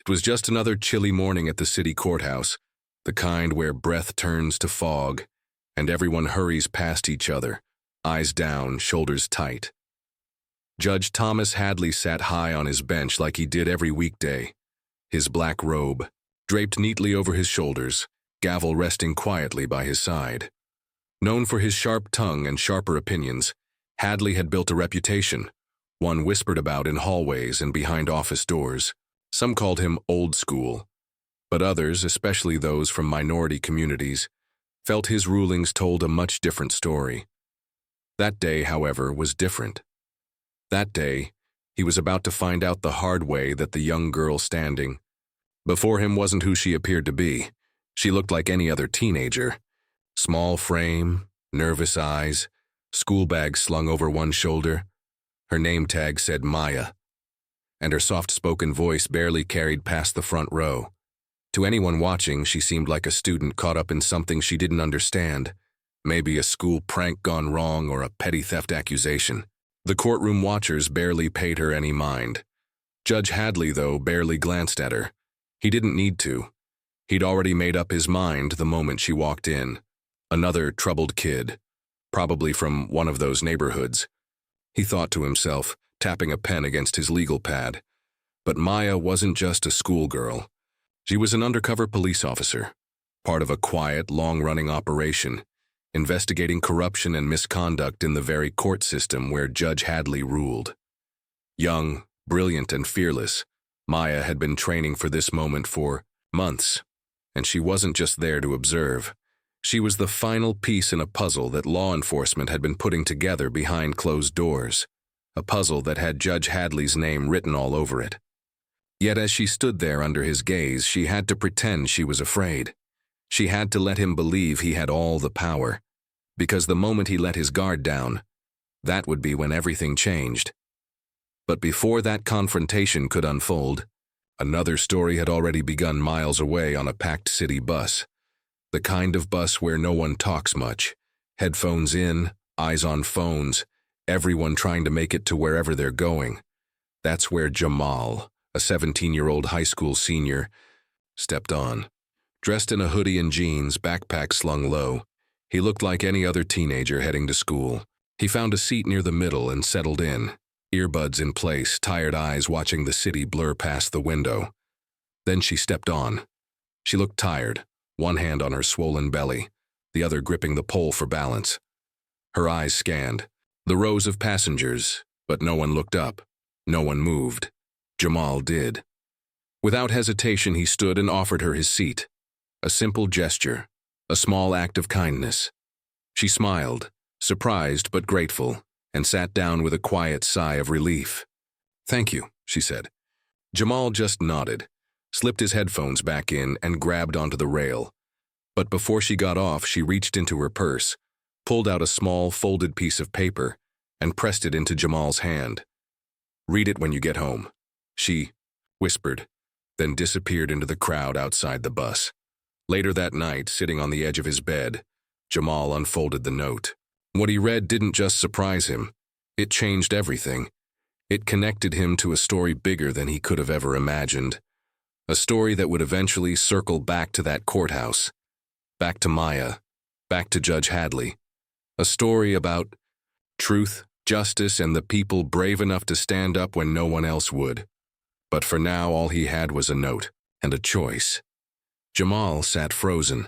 It was just another chilly morning at the city courthouse, the kind where breath turns to fog, and everyone hurries past each other, eyes down, shoulders tight. Judge Thomas Hadley sat high on his bench like he did every weekday, his black robe draped neatly over his shoulders, gavel resting quietly by his side. Known for his sharp tongue and sharper opinions, Hadley had built a reputation, one whispered about in hallways and behind office doors. Some called him old school, but others, especially those from minority communities, felt his rulings told a much different story. That day, however, was different. That day, he was about to find out the hard way that the young girl standing before him wasn't who she appeared to be. She looked like any other teenager. Small frame, nervous eyes, school bag slung over one shoulder. Her name tag said Maya, and her soft-spoken voice barely carried past the front row. To anyone watching, she seemed like a student caught up in something she didn't understand, maybe a school prank gone wrong or a petty theft accusation. The courtroom watchers barely paid her any mind. Judge Hadley, though, barely glanced at her. He didn't need to. He'd already made up his mind the moment she walked in. Another troubled kid, probably from one of those neighborhoods. He thought to himself, tapping a pen against his legal pad. But Maya wasn't just a schoolgirl. She was an undercover police officer, part of a quiet, long-running operation, investigating corruption and misconduct in the very court system where Judge Hadley ruled. Young, brilliant, and fearless, Maya had been training for this moment for months, and she wasn't just there to observe. She was the final piece in a puzzle that law enforcement had been putting together behind closed doors, a puzzle that had Judge Hadley's name written all over it. Yet as she stood there under his gaze, she had to pretend she was afraid. She had to let him believe he had all the power, because the moment he let his guard down, that would be when everything changed. But before that confrontation could unfold, another story had already begun miles away on a packed city bus. The kind of bus where no one talks much, headphones in, eyes on phones, everyone trying to make it to wherever they're going. That's where Jamal, a 17-year-old high school senior, stepped on. Dressed in a hoodie and jeans, backpack slung low, he looked like any other teenager heading to school. He found a seat near the middle and settled in, earbuds in place, tired eyes watching the city blur past the window. Then she stepped on. She looked tired, one hand on her swollen belly, the other gripping the pole for balance. Her eyes scanned the rows of passengers, but no one looked up. No one moved. Jamal did. Without hesitation, he stood and offered her his seat. A simple gesture, a small act of kindness. She smiled, surprised but grateful, and sat down with a quiet sigh of relief. "Thank you," she said. Jamal just nodded, slipped his headphones back in, and grabbed onto the rail. But before she got off, she reached into her purse, pulled out a small, folded piece of paper, and pressed it into Jamal's hand. "Read it when you get home," she whispered, then disappeared into the crowd outside the bus. Later that night, sitting on the edge of his bed, Jamal unfolded the note. What he read didn't just surprise him. It changed everything. It connected him to a story bigger than he could have ever imagined. A story that would eventually circle back to that courthouse, back to Maya, back to Judge Hadley. A story about truth, justice, and the people brave enough to stand up when no one else would. But for now, all he had was a note and a choice. Jamal sat frozen,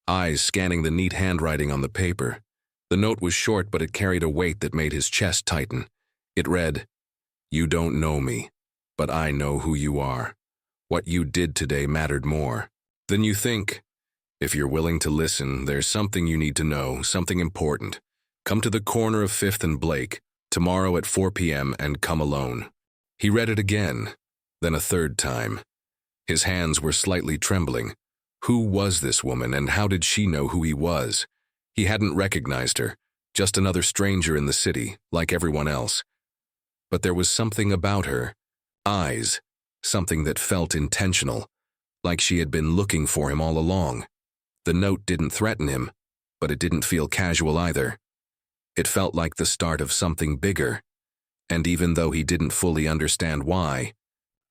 eyes scanning the neat handwriting on the paper. The note was short, but it carried a weight that made his chest tighten. It read, "You don't know me, but I know who you are. What you did today mattered more than you think. If you're willing to listen, there's something you need to know, something important. Come to the corner of 5th and Blake, tomorrow at 4 p.m. and come alone." He read it again, then a third time. His hands were slightly trembling. Who was this woman, and how did she know who he was? He hadn't recognized her, just another stranger in the city, like everyone else. But there was something about her eyes, something that felt intentional, like she had been looking for him all along. The note didn't threaten him, but it didn't feel casual either. It felt like the start of something bigger, and even though he didn't fully understand why,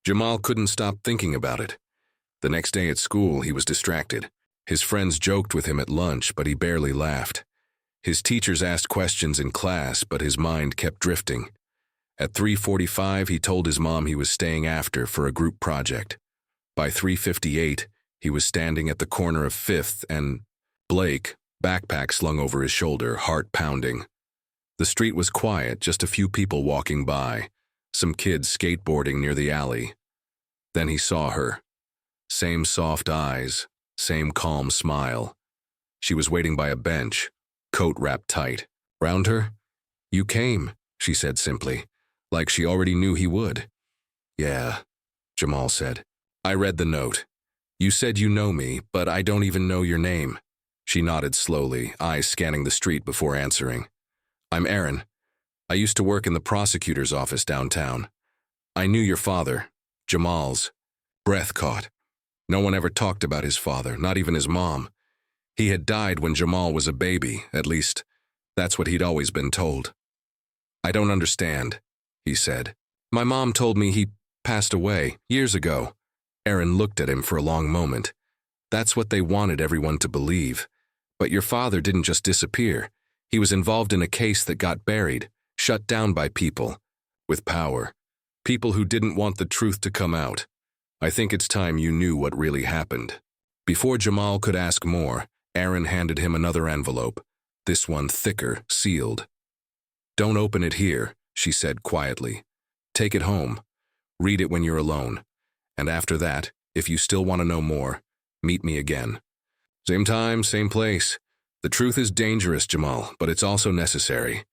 Jamal couldn't stop thinking about it. The next day at school, he was distracted. His friends joked with him at lunch, but he barely laughed. His teachers asked questions in class, but his mind kept drifting. At 3:45, he told his mom he was staying after for a group project. By 3:58, he was standing at the corner of 5th and Blake, backpack slung over his shoulder, heart pounding. The street was quiet, just a few people walking by, some kids skateboarding near the alley. Then he saw her. Same soft eyes, same calm smile. She was waiting by a bench, coat wrapped tight. Round her? "You came," she said simply, like she already knew he would. "Yeah," Jamal said. "I read the note. You said you know me, but I don't even know your name." She nodded slowly, eyes scanning the street before answering. "I'm Aaron. I used to work in the prosecutor's office downtown. I knew your father, Jamal's." Breath caught. No one ever talked about his father, not even his mom. He had died when Jamal was a baby, at least that's what he'd always been told. "I don't understand," he said. "My mom told me he passed away years ago." Aaron looked at him for a long moment. "That's what they wanted everyone to believe. But your father didn't just disappear. He was involved in a case that got buried, shut down by people with power. People who didn't want the truth to come out. I think it's time you knew what really happened." Before Jamal could ask more, Aaron handed him another envelope, this one thicker, sealed. "Don't open it here," she said quietly. "Take it home. Read it when you're alone. And after that, if you still want to know more, meet me again. Same time, same place. The truth is dangerous, Jamal, but it's also necessary."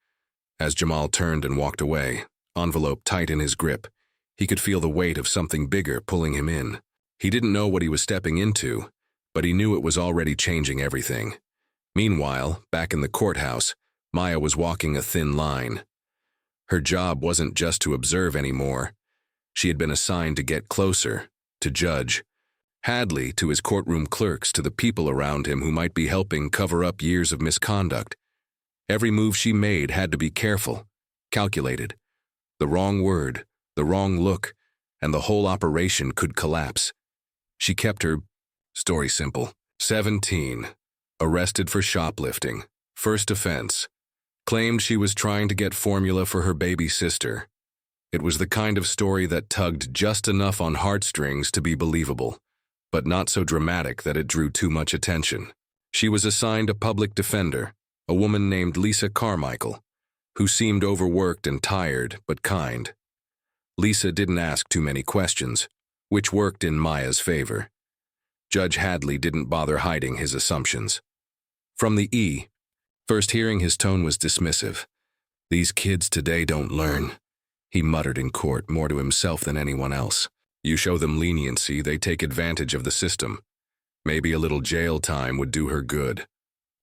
As Jamal turned and walked away, envelope tight in his grip, he could feel the weight of something bigger pulling him in. He didn't know what he was stepping into, but he knew it was already changing everything. Meanwhile, back in the courthouse, Maya was walking a thin line. Her job wasn't just to observe anymore. She had been assigned to get closer, to judge. Hadley, to his courtroom clerks, to the people around him who might be helping cover up years of misconduct. Every move she made had to be careful, calculated. The wrong word, the wrong look, and the whole operation could collapse. She kept her story simple. 17. Arrested for shoplifting. First offense. Claimed she was trying to get formula for her baby sister. It was the kind of story that tugged just enough on heartstrings to be believable, but not so dramatic that it drew too much attention. She was assigned a public defender, a woman named Lisa Carmichael, who seemed overworked and tired, but kind. Lisa didn't ask too many questions, which worked in Maya's favor. Judge Hadley didn't bother hiding his assumptions. From the E, first hearing his tone was dismissive. "These kids today don't learn," he muttered in court, more to himself than anyone else. "You show them leniency, they take advantage of the system. Maybe a little jail time would do her good."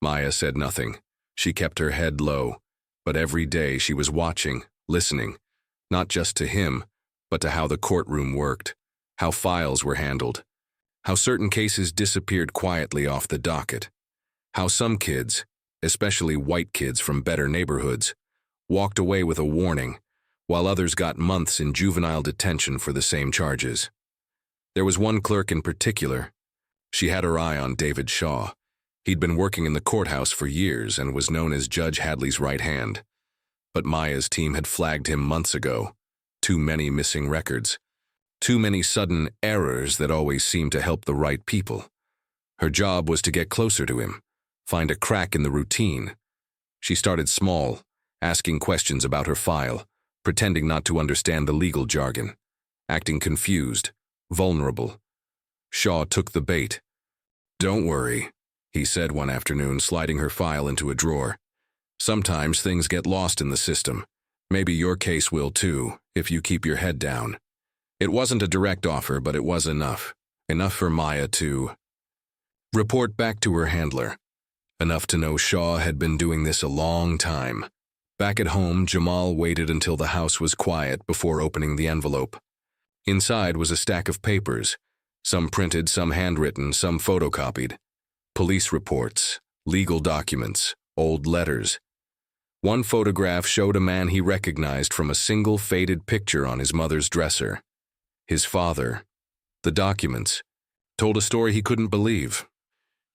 Maya said nothing. She kept her head low, but every day she was watching, listening, not just to him, but to how the courtroom worked, how files were handled, how certain cases disappeared quietly off the docket, how some kids, especially white kids from better neighborhoods, walked away with a warning, while others got months in juvenile detention for the same charges. There was one clerk in particular. She had her eye on David Shaw. He'd been working in the courthouse for years and was known as Judge Hadley's right hand. But Maya's team had flagged him months ago. Too many missing records. Too many sudden errors that always seemed to help the right people. Her job was to get closer to him, find a crack in the routine. She started small, asking questions about her file, pretending not to understand the legal jargon, acting confused, vulnerable. Shaw took the bait. "Don't worry," he said one afternoon, sliding her file into a drawer. "Sometimes things get lost in the system. Maybe your case will too, if you keep your head down." It wasn't a direct offer, but it was enough. Enough for Maya to report back to her handler. Enough to know Shaw had been doing this a long time. Back at home, Jamal waited until the house was quiet before opening the envelope. Inside was a stack of papers, some printed, some handwritten, some photocopied. Police reports, legal documents, old letters. One photograph showed a man he recognized from a single faded picture on his mother's dresser. His father, the documents, told a story he couldn't believe.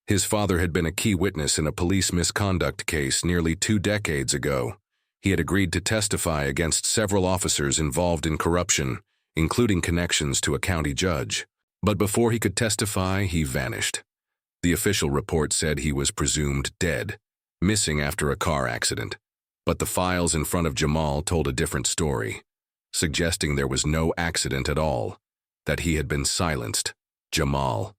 His father had been a key witness in a police misconduct case nearly 2 decades ago. He had agreed to testify against several officers involved in corruption, including connections to a county judge. But before he could testify, he vanished. The official report said he was presumed dead, missing after a car accident. But the files in front of Jamal told a different story, suggesting there was no accident at all, that he had been silenced. Jamal.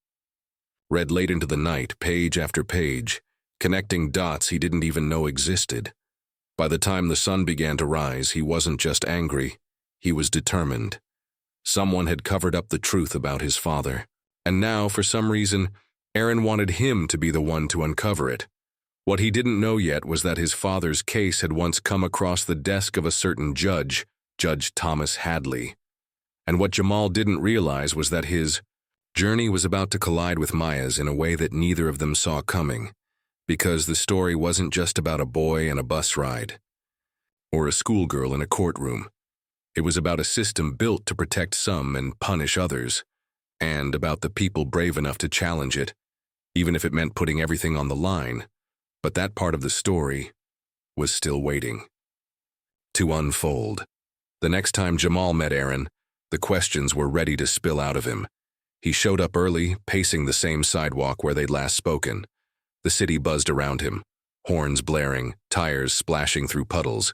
Read late into the night, page after page, connecting dots he didn't even know existed. By the time the sun began to rise, he wasn't just angry, he was determined. Someone had covered up the truth about his father, and now, for some reason, Aaron wanted him to be the one to uncover it. What he didn't know yet was that his father's case had once come across the desk of a certain judge, Judge Thomas Hadley. And what Jamal didn't realize was that his journey was about to collide with Maya's in a way that neither of them saw coming, because the story wasn't just about a boy and a bus ride, or a schoolgirl in a courtroom. It was about a system built to protect some and punish others, and about the people brave enough to challenge it, even if it meant putting everything on the line. But that part of the story was still waiting to unfold. The next time Jamal met Aaron, the questions were ready to spill out of him. He showed up early, pacing the same sidewalk where they'd last spoken. The city buzzed around him, horns blaring, tires splashing through puddles.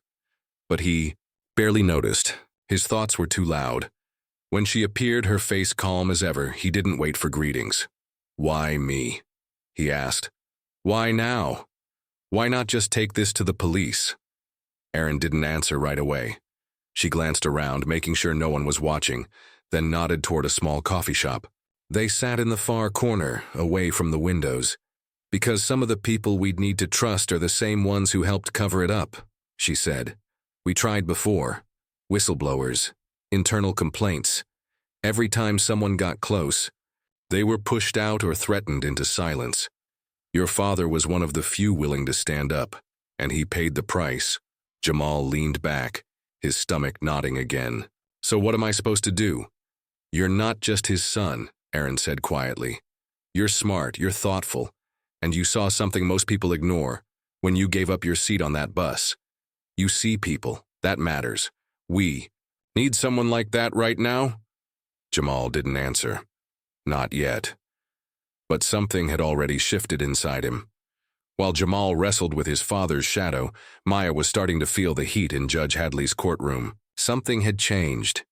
But he barely noticed. His thoughts were too loud. When she appeared, her face calm as ever, he didn't wait for greetings. "Why me?" he asked. "Why now? Why not just take this to the police?" Aaron didn't answer right away. She glanced around, making sure no one was watching, then nodded toward a small coffee shop. They sat in the far corner, away from the windows. "Because some of the people we'd need to trust are the same ones who helped cover it up," she said. "We tried before. Whistleblowers, internal complaints. Every time someone got close, they were pushed out or threatened into silence. Your father was one of the few willing to stand up, and he paid the price." Jamal leaned back, his stomach knotting again. "So what am I supposed to do?" "You're not just his son," Aaron said quietly. "You're smart, you're thoughtful, and you saw something most people ignore when you gave up your seat on that bus. You see people, that matters. We need someone like that right now?" Jamal didn't answer. Not yet. But something had already shifted inside him. While Jamal wrestled with his father's shadow, Maya was starting to feel the heat in Judge Hadley's courtroom. Something had changed.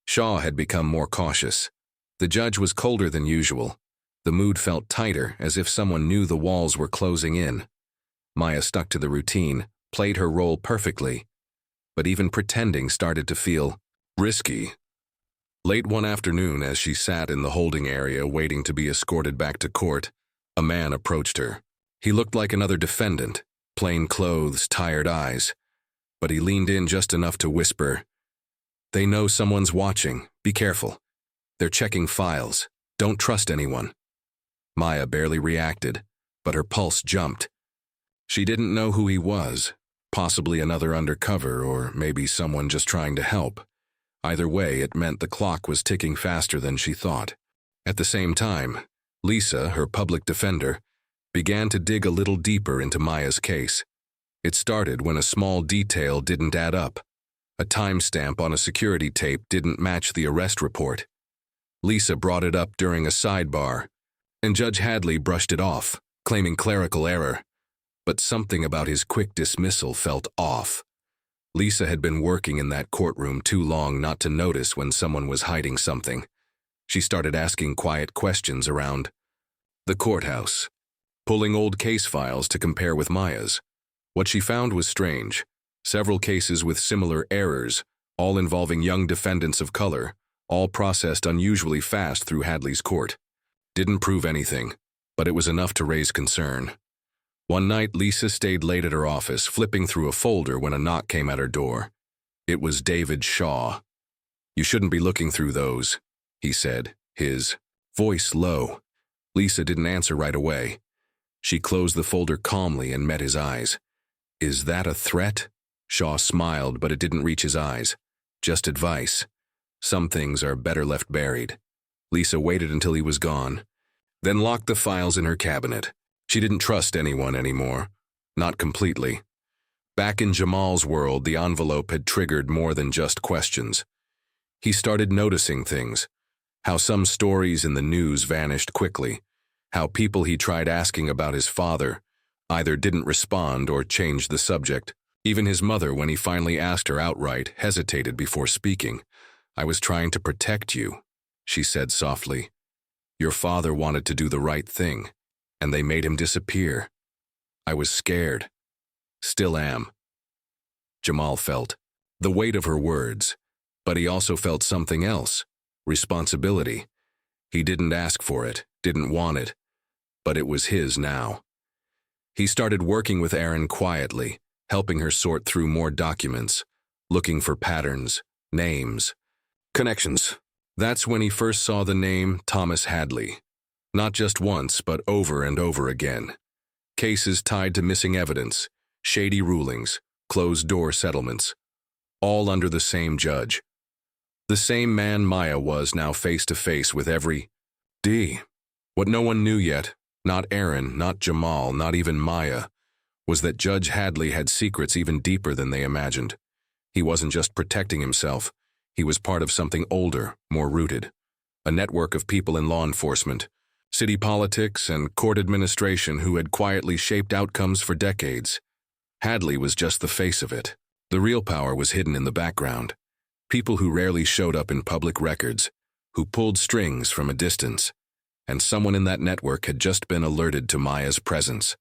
Shaw had become more cautious. The judge was colder than usual. The mood felt tighter, as if someone knew the walls were closing in. Maya stuck to the routine, played her role perfectly, but even pretending started to feel risky. Late one afternoon, as she sat in the holding area waiting to be escorted back to court, a man approached her. He looked like another defendant, plain clothes, tired eyes, but he leaned in just enough to whisper, "They know someone's watching. Be careful. They're checking files. Don't trust anyone." Maya barely reacted, but her pulse jumped. She didn't know who he was, possibly another undercover or maybe someone just trying to help. Either way, it meant the clock was ticking faster than she thought. At the same time, Lisa, her public defender, began to dig a little deeper into Maya's case. It started when a small detail didn't add up. A timestamp on a security tape didn't match the arrest report. Lisa brought it up during a sidebar, and Judge Hadley brushed it off, claiming clerical error. But something about his quick dismissal felt off. Lisa had been working in that courtroom too long not to notice when someone was hiding something. She started asking quiet questions around the courthouse, pulling old case files to compare with Maya's. What she found was strange. Several cases with similar errors, all involving young defendants of color, all processed unusually fast through Hadley's court. Didn't prove anything, but it was enough to raise concern. One night, Lisa stayed late at her office, flipping through a folder when a knock came at her door. It was David Shaw. "You shouldn't be looking through those," he said, his voice low. Lisa didn't answer right away. She closed the folder calmly and met his eyes. "Is that a threat?" Shaw smiled, but it didn't reach his eyes. "Just advice. Some things are better left buried. Lisa waited until he was gone, then locked the files in her cabinet. She didn't trust anyone anymore. Not completely. Back in Jamal's world, the envelope had triggered more than just questions. He started noticing things. How some stories in the news vanished quickly. How people he tried asking about his father either didn't respond or changed the subject. Even his mother, when he finally asked her outright, hesitated before speaking. "I was trying to protect you," she said softly. "Your father wanted to do the right thing, and they made him disappear. I was scared. Still am." Jamal felt the weight of her words, but he also felt something else, responsibility. He didn't ask for it, didn't want it, but it was his now. He started working with Erin quietly, helping her sort through more documents, looking for patterns, names, connections. That's when he first saw the name Thomas Hadley. Not just once, but over and over again. Cases tied to missing evidence, shady rulings, closed-door settlements, all under the same judge. The same man Maya was now face-to-face with every D. What no one knew yet, not Erin, not Jamal, not even Maya, was that Judge Hadley had secrets even deeper than they imagined. He wasn't just protecting himself. He was part of something older, more rooted. A network of people in law enforcement, city politics, and court administration who had quietly shaped outcomes for decades. Hadley was just the face of it. The real power was hidden in the background. People who rarely showed up in public records, who pulled strings from a distance. And someone in that network had just been alerted to Maya's presence.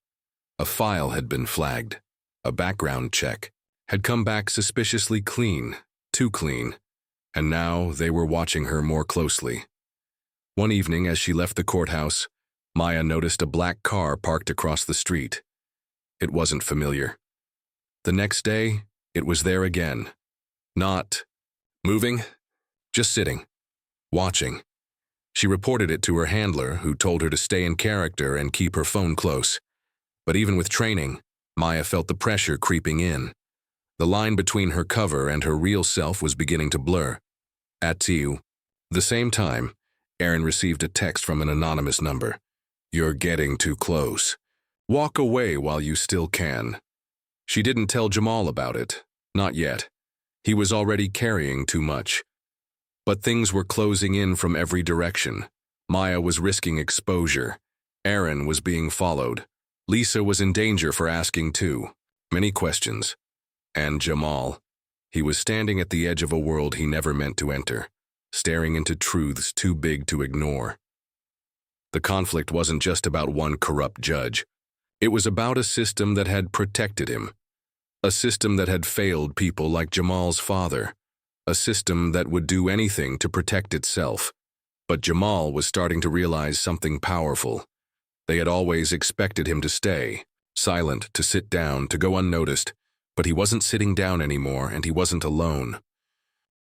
A file had been flagged. A background check had come back suspiciously clean, too clean, and now they were watching her more closely. One evening, as she left the courthouse, Maya noticed a black car parked across the street. It wasn't familiar. The next day, it was there again. Not moving, just sitting, watching. She reported it to her handler, who told her to stay in character and keep her phone close. But even with training, Maya felt the pressure creeping in. The line between her cover and her real self was beginning to blur. At the same time, Erin received a text from an anonymous number. "You're getting too close. Walk away while you still can." She didn't tell Jamal about it. Not yet. He was already carrying too much. But things were closing in from every direction. Maya was risking exposure. Erin was being followed. Lisa was in danger for asking too. Many questions. And Jamal. He was standing at the edge of a world he never meant to enter, staring into truths too big to ignore. The conflict wasn't just about one corrupt judge. It was about a system that had protected him. A system that had failed people like Jamal's father. A system that would do anything to protect itself. But Jamal was starting to realize something powerful. They had always expected him to stay, silent, to sit down, to go unnoticed. But he wasn't sitting down anymore, and he wasn't alone.